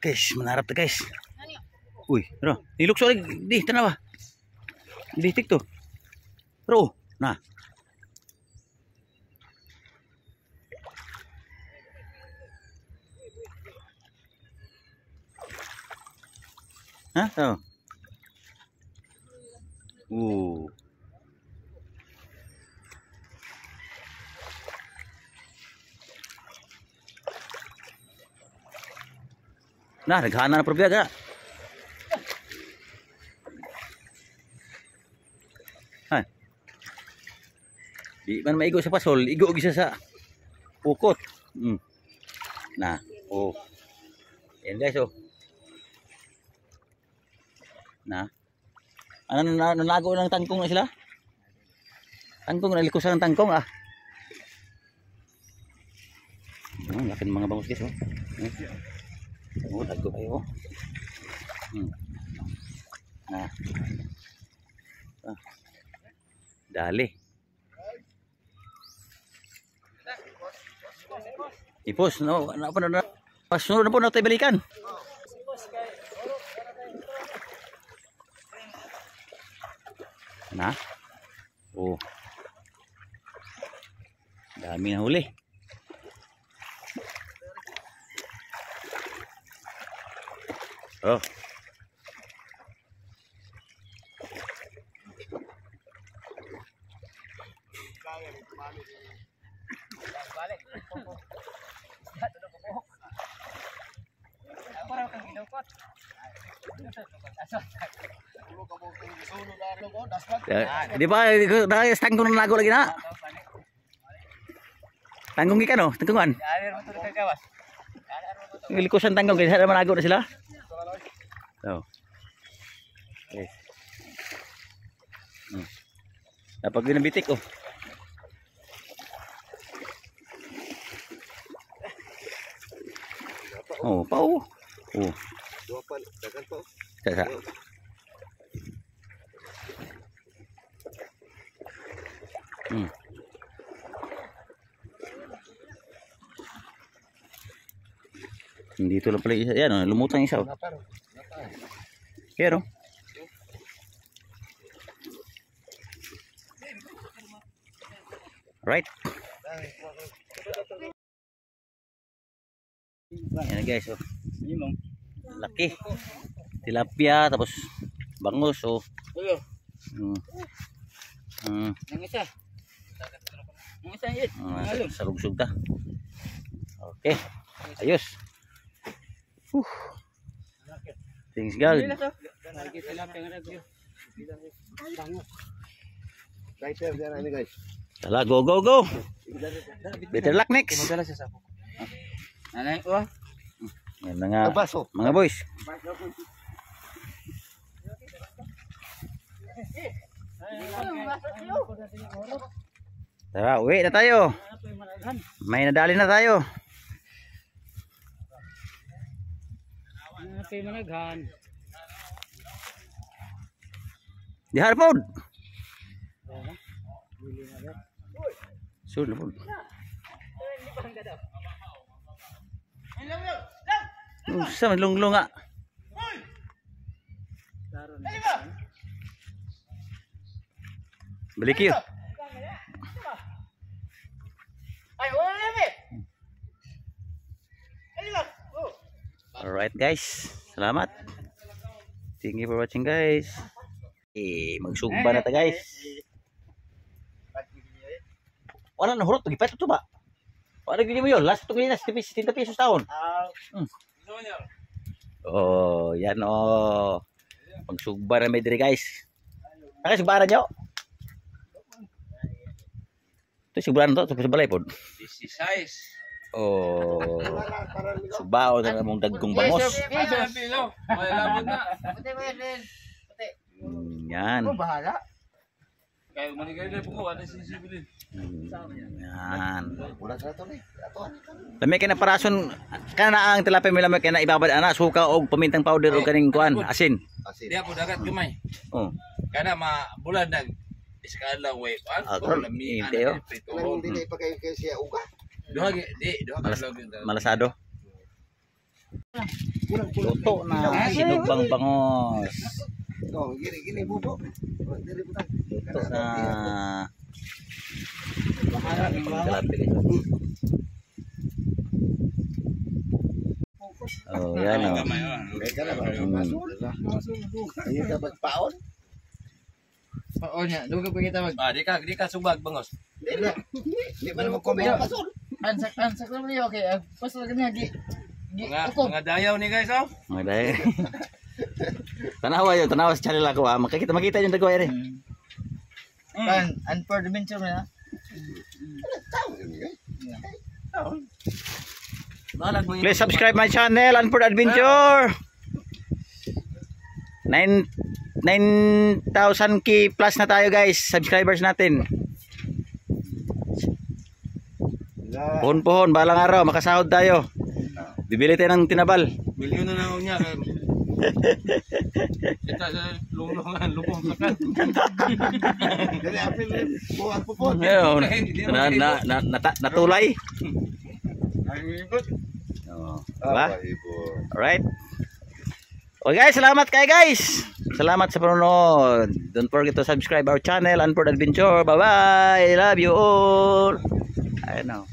Guys, manarap ta guys. Uy, ano? Nilukso lagi di tanawa. Bitik to. Bro, nah. Hah? Oh. Nah, naghana na probiya. Ha. Di man maigo sa pasol, igo gisa sa ukot. Nah, oh. Yan guys, oh. Nah. Ano nalago ng tangkong na sila? Tangkong, nalikusan ng tangkong ah. Laki ng mga bangus guys, oh. Oh, tago kayo. Nah. Dali. Ipos, no, apa na? Pasunod na po na tayo balikan. Na? Oh. Dami na huli. Oh. Di ba dahil tangkong na lago lagi na? Tangkong gikan oh, tangkongan. Likusan tangkong kaya ada malago na sila. Oh. Okay. Dapat ginabitik oh. Oh, pau. Oh. Duapan, dagan po. Sasa. Dito lang pala isa. Yan, lumutang isa. Pero. Right. Yan guys, oh. Laki. Tilapia tapos bangus oh. Yang isa. Yang isa yun. Salugsog ta. Okay. Ayos. Things good. Right there, ini guys. Tala, go. Better luck next. Nanay ko. Yan mga boys. Tara, uwi na tayo. May nadali na tayo. Managhan. Di harapod. Sul po. Sa lunglong nga. Balik yun. Alright guys, salamat. Thank you for watching guys. Magsugba na ta guys. Wala na hurot, gipat ito ba? Wala gini mo yun, last ito ganyan, 70 pesos taon. Oh, yan oh. Magsugba na may diri guys. Nakasugba na nyo? Ito sigurahan to, sa balay po. This is size. Oh. Subao na namong dagkong bangos. Yan. Bahala. Kayo manigay na po ano sisibilin. Yan. Lami kay na parason kana ang tilapia may lamay kay na ibabad ana suka og pamintang powder og kaning kuan asin. Diya po dagat gamay. Oh. Kana bulan nag iskala way pan ko lami ano. Nang dili pa kay siya uga. Doha di, doha Malasado. Luto na sinugbang bangos. Oh, gini bubo. Luto na. Kalapit ito. Oh, yan oh. Mereka na ba? Ayun ka magpaon? Oo niya, duga pa kita mag... Di ka subag bangos. Di ba naman kumaya pasol? Ansak lang niyo, okay. Pas lang niya, Mga dayaw ni guys, oh. Mga dahil. Tanawa sa channel ako ah. Makita yung dagway rin. Unfor dimension mo na. Please subscribe my channel, Unford Adventure. 9,000k plus na tayo guys, subscribers natin. Pohon-pohon, balang araw, makasahod tayo. Bibili tayo ng tinabal. Milyon na lang niya. Kita sa lupong sakan. Dali apil buhat po po. Ayun, natulay. Oh, diba? Alright. Okay guys, salamat kayo guys. Salamat sa panonood. Don't forget to subscribe our channel, Unford Adventure. Bye bye. Love you all. I know.